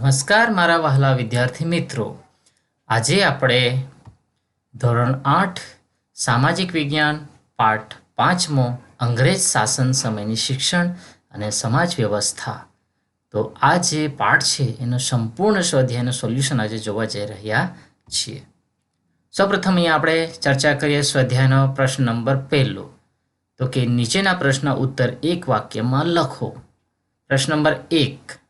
નમસ્કાર મારા વહાલા વિદ્યાર્થી મિત્રો, આજે આપણે ધોરણ 8 સામાજિક વિજ્ઞાન પાઠ 5મો અંગ્રેજ શાસન સમયની શિક્ષણ અને સમાજ વ્યવસ્થા. તો આ જે પાઠ છે એનો સંપૂર્ણ સ્વાધ્યાયનું સોલ્યુશન આજે જોવા જઈ રહ્યા છીએ. સૌપ્રથમ અહીંયા આપણે ચર્ચા કરીએ સ્વાધ્યાયનો પ્રશ્ન નંબર 1. તો કે નીચેના પ્રશ્ન ઉત્તર એક વાક્યમાં લખો. પ્રશ્ન નંબર 1.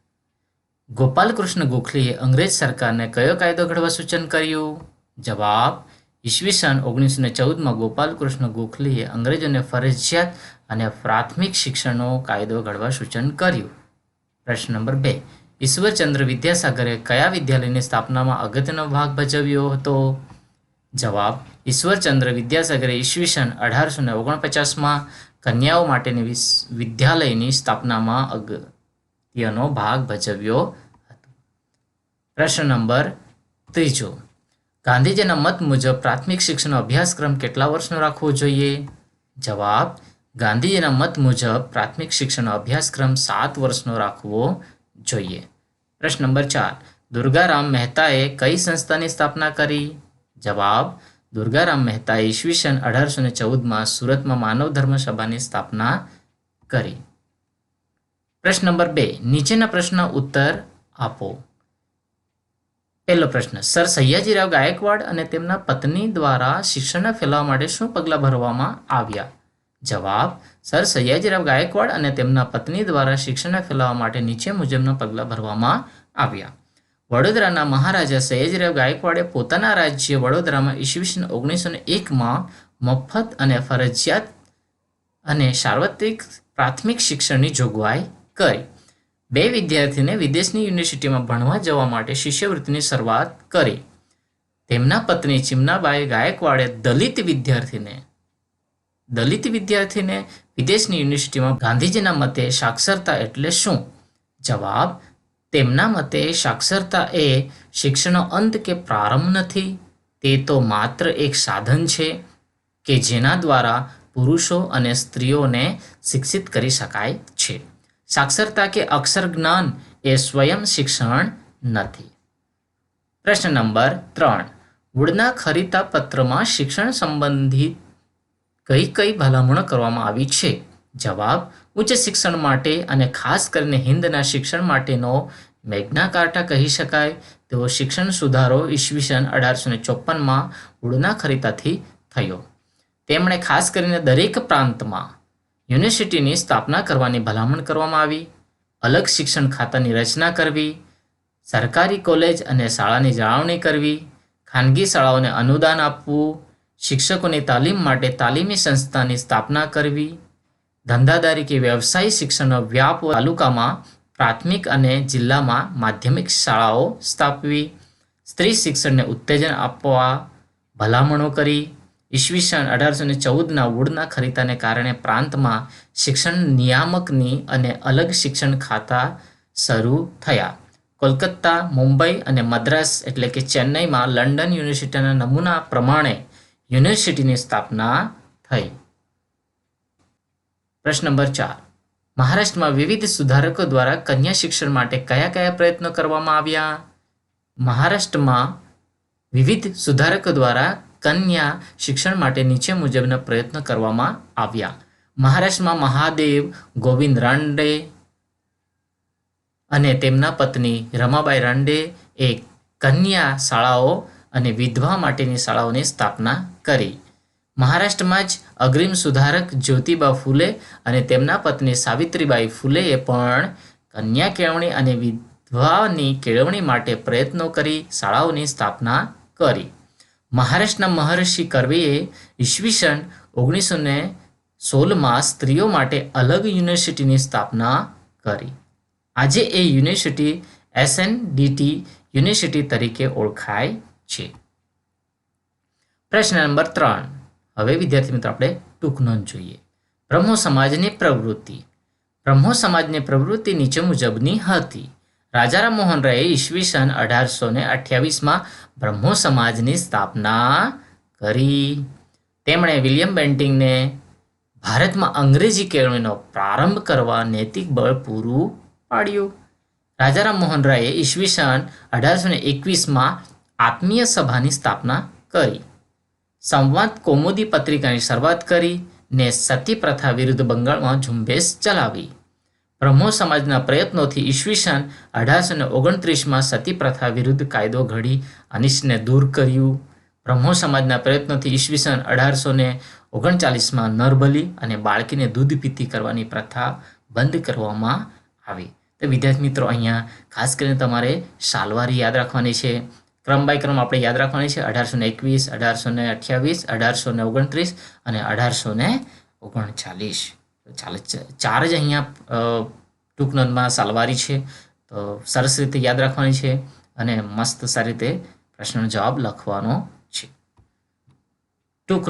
ગોપાલકૃષ્ણ ગોખલેએ અંગ્રેજ સરકારને કયો કાયદો ઘડવા સૂચન કર્યું? જવાબ: ઈસવીસન 1914માં ગોપાલકૃષ્ણ ગોખલેએ અંગ્રેજોને ફરજિયાત અને પ્રાથમિક શિક્ષણનો કાયદો ઘડવા સૂચન કર્યું. પ્રશ્ન નંબર 2. ઈશ્વરચંદ્ર વિદ્યાસાગરે કયા વિદ્યાલયની સ્થાપનામાં અગત્યનો ભાગ ભજવ્યો હતો? જવાબ: ઈશ્વરચંદ્ર વિદ્યાસાગરે ઈસવીસન 1849માં કન્યાઓ માટેની વિદ્યાલયની સ્થાપનામાં અગત્યનો ભાગ ભજવ્યો હતો. પ્રશ્ન નંબર 3. ગાંધીજીના મત મુજબ પ્રાથમિક શિક્ષણનો અભ્યાસક્રમ કેટલા વર્ષનો રાખવો જોઈએ? જવાબ: ગાંધીજીના મત મુજબ પ્રાથમિક શિક્ષણનો અભ્યાસક્રમ 7 વર્ષનો રાખવો જોઈએ. પ્રશ્ન નંબર 4. દુર્ગારામ મહેતાએ કઈ સંસ્થાની સ્થાપના કરી? જવાબ: દુર્ગારામ મહેતાએ ઈસવીસન 1814માં સુરતમાં માનવ ધર્મ સભાની સ્થાપના કરી. પ્રશ્ન નંબર 2. નીચેના પ્રશ્નના ઉત્તર આપો. પહેલો પ્રશ્ન: સર સયાજીરાવ ગાયકવાડ અને તેમના પત્ની દ્વારા શિક્ષણના ફેલાવા માટે શું પગલાં ભરવામાં આવ્યા? જવાબ: સર સયાજીરાવ ગાયકવાડ અને તેમના પત્ની દ્વારા શિક્ષણના ફેલાવા માટે નીચે મુજબના પગલાં ભરવામાં આવ્યા. વડોદરાના મહારાજા સયાજીરાવ ગાયકવાડે પોતાના રાજ્ય વડોદરામાં ઈસવીસન 1901માં મફત અને ફરજિયાત અને સાર્વત્રિક પ્રાથમિક શિક્ષણની જોગવાઈ કરી. 2 વિદ્યાર્થીને વિદેશની યુનિવર્સિટીમાં ભણવા જવા માટે શિષ્યવૃત્તિની શરૂઆત કરી. તેમના પત્ની ચિમનાબાઈ ગાયકવાડે દલિત વિદ્યાર્થીને વિદેશની યુનિવર્સિટીમાં ગાંધીજીના મતે સાક્ષરતા એટલે શું? જવાબ: તેમના મતે સાક્ષરતા એ શિક્ષણનો અંત કે પ્રારંભ નથી, તે તો માત્ર એક સાધન છે કે જેના દ્વારા પુરુષો અને સ્ત્રીઓને શિક્ષિત કરી શકાય છે. સાક્ષરતા કે અક્ષર જ્ઞાન એ સ્વયં શિક્ષણ નથી. પ્રશ્ન નંબર 3. વુડના ખરીતા પત્રમાં શિક્ષણ સંબંધિત કઈ ભલામણો કરવામાં આવી છે? જવાબ: ઉચ્ચ શિક્ષણ માટે અને ખાસ કરીને હિન્દના શિક્ષણ માટેનો મેગ્ના કાર્ટા કહી શકાય તેવો શિક્ષણ સુધારો ઈસવીસન 1854માં વુડના ખરીતાથી થયો. તેમણે ખાસ કરીને દરેક પ્રાંતમાં યુનિવર્સિટીની સ્થાપના કરવાની ભલામણ કરવામાં આવી. અલગ શિક્ષણ ખાતાની રચના કરવી, સરકારી કોલેજ અને શાળાની જાળવણી કરવી, ખાનગી શાળાઓને અનુદાન આપવું, શિક્ષકોની તાલીમ માટે તાલીમી સંસ્થાની સ્થાપના કરવી, ધંધાદારી કે વ્યવસાયી શિક્ષણનો વ્યાપ તાલુકામાં પ્રાથમિક અને જિલ્લામાં માધ્યમિક શાળાઓ સ્થાપવી, સ્ત્રી શિક્ષણને ઉત્તેજન આપવા ભલામણો કરી. ઈસવીસન 1814ના વુડના ખરીતાને કારણે પ્રાંતમાં શિક્ષણ નિયામકની અને અલગ શિક્ષણ ખાતા શરૂ થયા. કોલકાતા, મુંબઈ અને મદ્રાસ એટલે કે ચેન્નઈમાં લંડન યુનિવર્સિટીના નમૂના પ્રમાણે યુનિવર્સિટીની સ્થાપના થઈ. પ્રશ્ન નંબર 4. મહારાષ્ટ્રમાં વિવિધ સુધારકો દ્વારા કન્યા શિક્ષણ માટે કયા પ્રયત્નો કરવામાં આવ્યા? મહારાષ્ટ્રમાં વિવિધ સુધારકો દ્વારા કન્યા શિક્ષણ માટે નીચે મુજબના પ્રયત્નો કરવામાં આવ્યા. મહારાષ્ટ્રમાં મહાદેવ ગોવિંદ રાનડે અને તેમના પત્ની રમાબાઈ રાનડે એ કન્યા શાળાઓ અને વિધવા માટેની શાળાઓની સ્થાપના કરી. મહારાષ્ટ્રમાં જ અગ્રીમ સુધારક જ્યોતિબા ફૂલે અને તેમના પત્ની સાવિત્રીબાઈ ફૂલેએ પણ કન્યા કેળવણી અને વિધવાની કેળવણી માટે પ્રયત્નો કરી શાળાઓની સ્થાપના કરી. મહારાષ્ટ્રના મહર્ષિ કર્વેએ ઈસવીસન 1916માં સ્ત્રીઓ માટે અલગ યુનિવર્સિટીની સ્થાપના કરી. આજે એ યુનિવર્સિટી SNDT યુનિવર્સિટી તરીકે ઓળખાય છે. પ્રશ્ન નંબર 3. હવે વિદ્યાર્થી મિત્રો આપણે ટૂંક નોંધ જોઈએ. બ્રહ્મો સમાજની પ્રવૃત્તિ. બ્રહ્મો સમાજની પ્રવૃત્તિ નીચે મુજબની હતી. રાજારામ મોહન રાયે ઈસવીસન 1828માં બ્રહ્મો સમાજની સ્થાપના કરી. તેમણે વિલિયમ બેન્ટિંગને ભારતમાં અંગ્રેજી કેળવણીનો પ્રારંભ કરવા નૈતિક બળ પૂરું પાડ્યું. રાજા રામમોહન રાયે ઈસવીસન 1821માં આત્મીય સભાની સ્થાપના કરી. સંવાદ કૌમુદી પત્રિકાની શરૂઆત કરી ને સતી પ્રથા વિરુદ્ધ બંગાળમાં ઝુંબેશ ચલાવી. બ્રહ્મો સમાજના પ્રયત્નોથી ઈસવીસન 1829માં સતી પ્રથા વિરુદ્ધ કાયદો ઘડી અનિષ્ટને દૂર કર્યું. બ્રહ્મો સમાજના પ્રયત્નોથી ઈસવીસન 1839માં નરબલી અને બાળકીને દૂધ પીતી કરવાની પ્રથા બંધ કરવામાં આવી. તો વિદ્યાર્થી મિત્રો, અહીંયા ખાસ કરીને તમારે સાલવારી યાદ રાખવાની છે. ક્રમ બાય ક્રમ આપણે યાદ રાખવાની છે. 1821, 1828, 1829 અને 1839. ચાલે, 4 જ અહીંયા ટૂંક નોંધમાં સાલવારી છે. તો સરસ રીતે યાદ રાખવાની છે અને મસ્ત સારી રીતે પ્રશ્નનો જવાબ લખવાનો છે. ટૂંક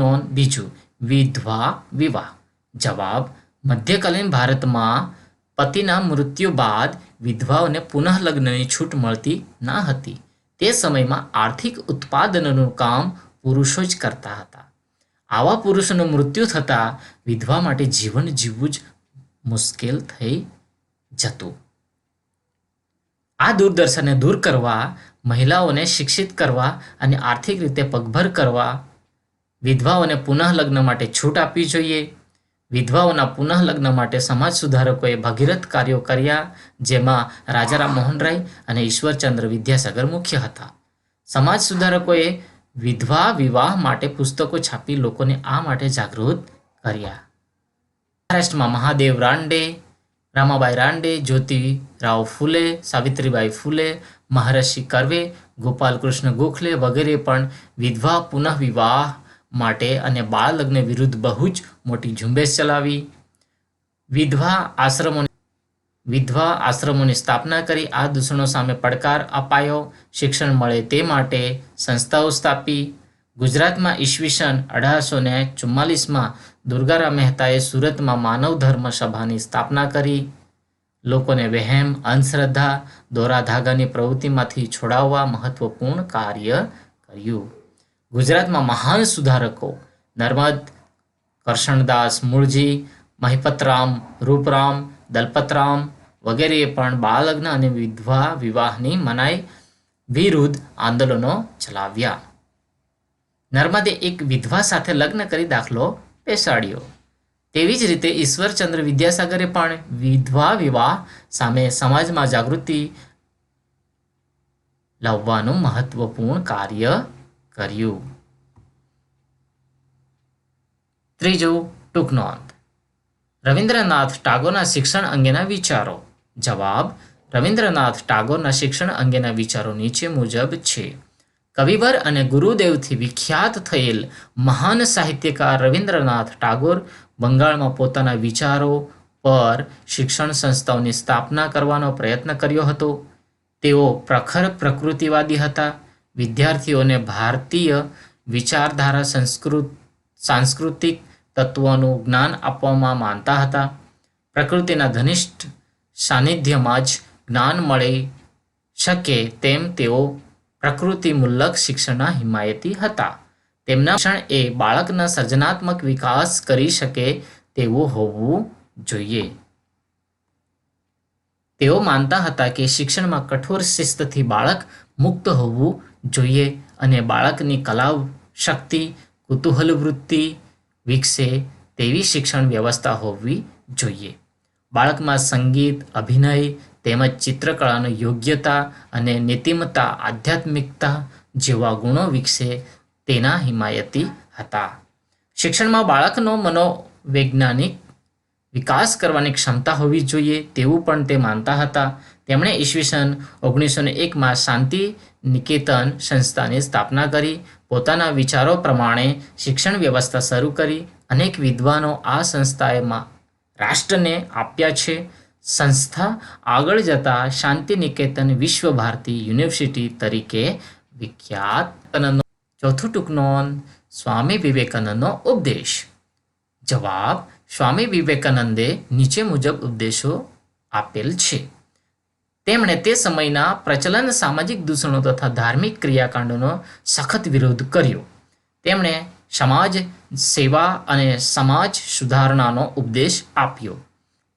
નોંધ બીજું, વિધવા વિવાહ. જવાબ: મધ્યકાલીન ભારતમાં પતિના મૃત્યુ બાદ વિધવાઓને પુનઃ લગ્નની છૂટ મળતી ન હતી. તે સમયમાં આર્થિક ઉત્પાદનનું કામ પુરુષો જ કરતા હતા. આવા પુરુષોનું મૃત્યુ થતાં વિધવા માટે જીવન જીવવું જ મુશ્કેલ થઈ જતું. આ દુર્દશાને દૂર કરવા, મહિલાઓને શિક્ષિત કરવા અને આર્થિક રીતે પગભર કરવા વિધવાઓને પુનઃ લગ્ન માટે છૂટ આપવી જોઈએ. વિધવાઓના પુનઃ લગ્ન માટે સમાજ સુધારકોએ ભગીરથ કાર્યો કર્યા, જેમાં રાજા રામમોહન રાય અને ઈશ્વરચંદ્ર વિદ્યાસાગર મુખ્ય હતા. સમાજ સુધારકોએ વિધવા વિવાહ માટે પુસ્તકો છાપી લોકોને આ માટે જાગૃત કર્યા. મહારાષ્ટ્રમાં મહાદેવ રાનડે, રામાબાઈ રાનડે, જ્યોતિરાવ ફૂલે, સાવિત્રીબાઈ ફૂલે, મહર્ષિ કર્વે, ગોપાલકૃષ્ણ ગોખલે વગેરે પણ વિધવા પુનઃ વિવાહ માટે અને બાળ લગ્ન વિરુદ્ધ બહુ જ મોટી ઝુંબેશ ચલાવી. વિધવા આશ્રમોની સ્થાપના કરી. આ દૂષણો સામે પડકાર અપાયો. શિક્ષણ મળે તે માટે સંસ્થાઓ સ્થાપી. ગુજરાતમાં ઈસવીસન 1844માં દુર્ગારામ મહેતાએ સુરતમાં માનવ ધર્મ સભાની સ્થાપના કરી. લોકોને વહેમ, અંધશ્રદ્ધા, દોરા ધાગાની પ્રવૃત્તિમાંથી છોડાવવા મહત્વપૂર્ણ કાર્ય કર્યું. ગુજરાતમાં મહાન સુધારકો નર્મદ, કરશનદાસ મૂળજી, મહિપતરામ, રૂપરામ, દલપતરામ વગેરેએ પણ બાળલગ્ન અને વિધવા વિવાહની મનાઈ વિરુદ્ધ આંદોલનો ચલાવ્યા. નર્મદે એક વિધવા સાથે લગ્ન કરી દાખલો બેસાડ્યો. તેવી જ રીતે ઈશ્વરચંદ્ર વિદ્યાસાગરે પણ વિધવા વિવાહ સામે સમાજમાં જાગૃતિ લાવવાનું મહત્વપૂર્ણ કાર્ય કર્યું. ત્રીજું, ટૂંક નોંધ. રવિન્દ્રનાથ ટાગોરના શિક્ષણ અંગેના વિચારો. જવાબ: રવિન્દ્રનાથ ટાગોરના શિક્ષણ અંગેના વિચારો નીચે મુજબ છે. કવિવર અને ગુરુદેવથી વિખ્યાત થયેલ મહાન સાહિત્યકાર રવિન્દ્રનાથ ટાગોર બંગાળમાં પોતાના વિચારો પર શિક્ષણ સંસ્થાઓની સ્થાપના કરવાનો પ્રયત્ન કર્યો હતો. તેઓ પ્રખર પ્રકૃતિવાદી હતા. વિદ્યાર્થીઓને ભારતીય વિચારધારા, સાંસ્કૃતિક તત્વોનું જ્ઞાન આપવામાં માનતા હતા. પ્રકૃતિના ઘનિષ્ઠ સાનિધ્યમાં જ જ્ઞાન મળી શકે તેમ તેઓ પ્રકૃતિમૂલક શિક્ષણના હિમાયતી હતા. તેમના શિક્ષણ એ બાળકના સર્જનાત્મક વિકાસ કરી શકે તેવું હોવું જોઈએ. તેઓ માનતા હતા કે શિક્ષણમાં કઠોર શિસ્તથી બાળક મુક્ત હોવું જોઈએ અને બાળકની કલા શક્તિ, કુતૂહલ વૃત્તિ વિકસે તેવી શિક્ષણ વ્યવસ્થા હોવી જોઈએ. બાળકમાં સંગીત, અભિનય તેમજ ચિત્રકળાની યોગ્યતા અને નીતિમત્તા, આધ્યાત્મિકતા જેવા ગુણો વિકસે તેના હિમાયતી હતા. શિક્ષણમાં બાળકનો મનોવૈજ્ઞાનિક વિકાસ કરવાની ક્ષમતા હોવી જોઈએ તેવું પણ તે માનતા હતા. તેમણે ઈસવીસન 1901માં શાંતિ નિકેતન સંસ્થાની સ્થાપના કરી. પોતાના વિચારો પ્રમાણે શિક્ષણ વ્યવસ્થા શરૂ કરી. અનેક વિદ્વાનો આ સંસ્થાએમાં રાષ્ટ્રને આપ્યા છે. સંસ્થા આગળ જતા શાંતિ નિકેતન વિશ્વ ભારતી યુનિવર્સિટી તરીકે વિખ્યાત. ચોથું ટૂંક નોંધ. સ્વામી વિવેકાનંદનો ઉપદેશ. જવાબ: સ્વામી વિવેકાનંદે નીચે મુજબ ઉપદેશો આપેલ છે. તેમણે તે સમયના પ્રચલન સામાજિક દૂષણો તથા ધાર્મિક ક્રિયાકાંડોનો સખત વિરોધ કર્યો. તેમણે સમાજ સેવા અને સમાજ સુધારણાનો ઉપદેશ આપ્યો.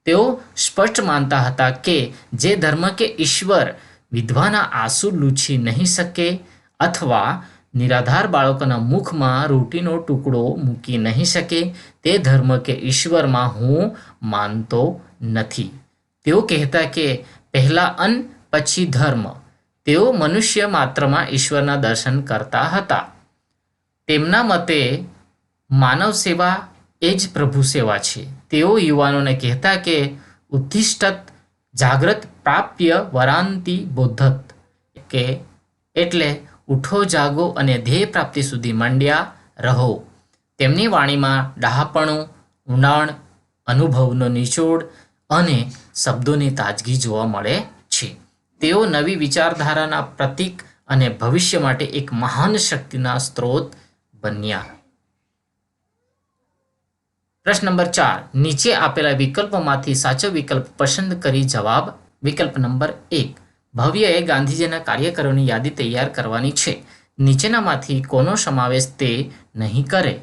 તેઓ સ્પષ્ટ માનતા હતા કે જે ધર્મ કે ઈશ્વર વિધવાના આંસુ લૂછી નહીં શકે અથવા નિરાધાર બાળકોના મુખમાં રોટીનો ટુકડો મૂકી નહીં શકે તે ધર્મ કે ઈશ્વરમાં હું માનતો નથી. તેઓ કહેતા કે પહેલા અન્ન પછી ધર્મ. તેઓ મનુષ્ય માત્રમાં ઈશ્વરના દર્શન કરતા હતા. તેમના મતે માનવ સેવા એ જ પ્રભુ સેવા છે. તેઓ યુવાનોને કહેતા કે ઉત્તિષ્ઠત જાગ્રત પ્રાપ્ય વરાંતિ બોધત, કે એટલે ઉઠો જાગો અને ધ્યેય પ્રાપ્તિ સુધી માંડ્યા રહો. તેમની વાણીમાં ડહાપણું, ઊંડાણ, અનુભવનો નિચોડ અને શબ્દોની તાજગી જોવા મળે છે. તેઓ નવી વિચારધારાના પ્રતીક અને ભવિષ્ય માટે એક મહાન શક્તિના સ્ત્રોત બન્યા. પ્રશ્ન નંબર 4. નીચે આપેલા વિકલ્પોમાંથી સાચો વિકલ્પ પસંદ કરી જવાબ. વિકલ્પ નંબર 1. ભવ્યએ ગાંધીજીના કાર્યકરોની યાદી તૈયાર કરવાની છે. નીચેનામાંથી કોનો સમાવેશ તે નહીં કરે?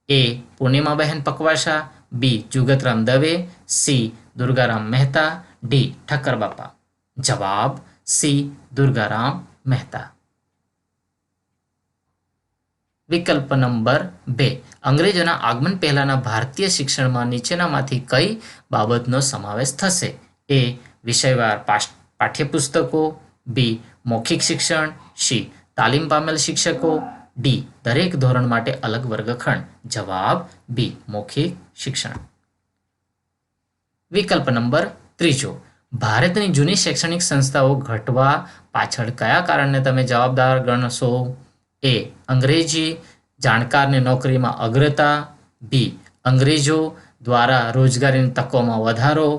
એ. પૂર્ણિમાબહેન પકવાસા, બી. જુગતરામ દવે, સી. દુર્ગારામ મહેતા, ડી. ઠક્કર બાપા. જવાબ સી. દુર્ગારામ મહેતા. વિકલ્પ નંબર 2. અંગ્રેજોના આગમન પહેલાના ભારતીય શિક્ષણમાં નીચેનામાંથી કઈ બાબતનો સમાવેશ થશે? એ. વિષયવાર પાઠ્યપુસ્તકો, બી. મૌખિક શિક્ષણ, સી. તાલીમ પામેલ શિક્ષકો, ડી. દરેક ધોરણ માટે અલગ વર્ગખંડ. જવાબ બી. મૌખિક શિક્ષણ. વિકલ્પ નંબર 3. ભારતની જૂની શૈક્ષણિક સંસ્થાઓ ઘટવા પાછળ કયા કારણને તમે જવાબદાર ગણશો? એ. અંગ્રેજી જાણકારની નોકરીમાં અગ્રતા, બી. અંગ્રેજો દ્વારા રોજગારીની તકોમાં વધારો,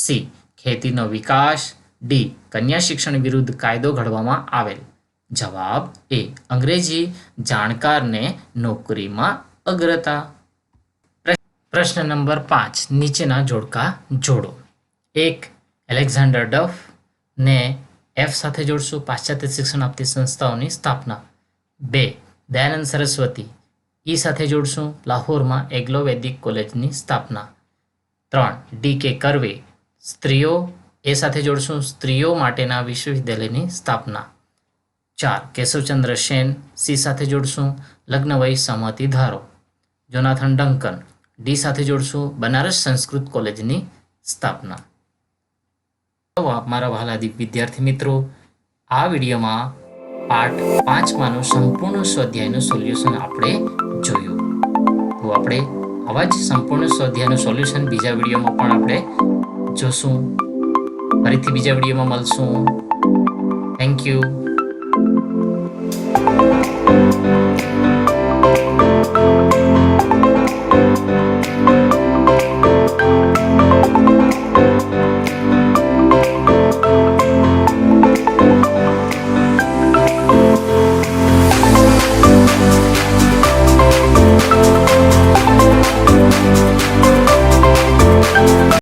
સી. ખેતીનો વિકાસ, ડી. કન્યા શિક્ષણ વિરુદ્ધ કાયદો ઘડવામાં આવેલ. જવાબ એ. અંગ્રેજી જાણકારને નોકરીમાં અગ્રતા. પ્રશ્ન નંબર 5. નીચેના જોડકા જોડો. 1. એલેક્ઝાન્ડર ડફ ને એફ સાથે જોડશું. પાશ્ચાત્ય શિક્ષણ આપતી સંસ્થાઓની સ્થાપના. 2. દયાનંદ સરસ્વતી ઈ સાથે જોડશું. લાહોરમાં એગ્લો વૈદિક કોલેજની સ્થાપના. 3. ડી કે કર્વે સ્ત્રીઓ એ સાથે જોડશું. સ્ત્રીઓ માટેના વિશ્વવિદ્યાલયની સ્થાપના. 4. કેશવચંદ્ર સેન સી સાથે જોડશું. લગ્ન વય સહમતિ ધારો. જોનાથન ડંકન ડી સાથે જોડશું. બનારસ સંસ્કૃત કોલેજની સ્થાપના. મારા વહાલા વિદ્યાર્થી મિત્રો, આ વિડીયોમાં પાઠ 5માંનું સંપૂર્ણ સ્વાધ્યાયનું સોલ્યુશન આપણે જોયું. તો આપણે આવા જ સંપૂર્ણ સ્વાધ્યાયનું સોલ્યુશન બીજા વિડીયોમાં પણ આપણે જોશું. ફરીથી બીજા વિડીયોમાં મળશું. Thank you.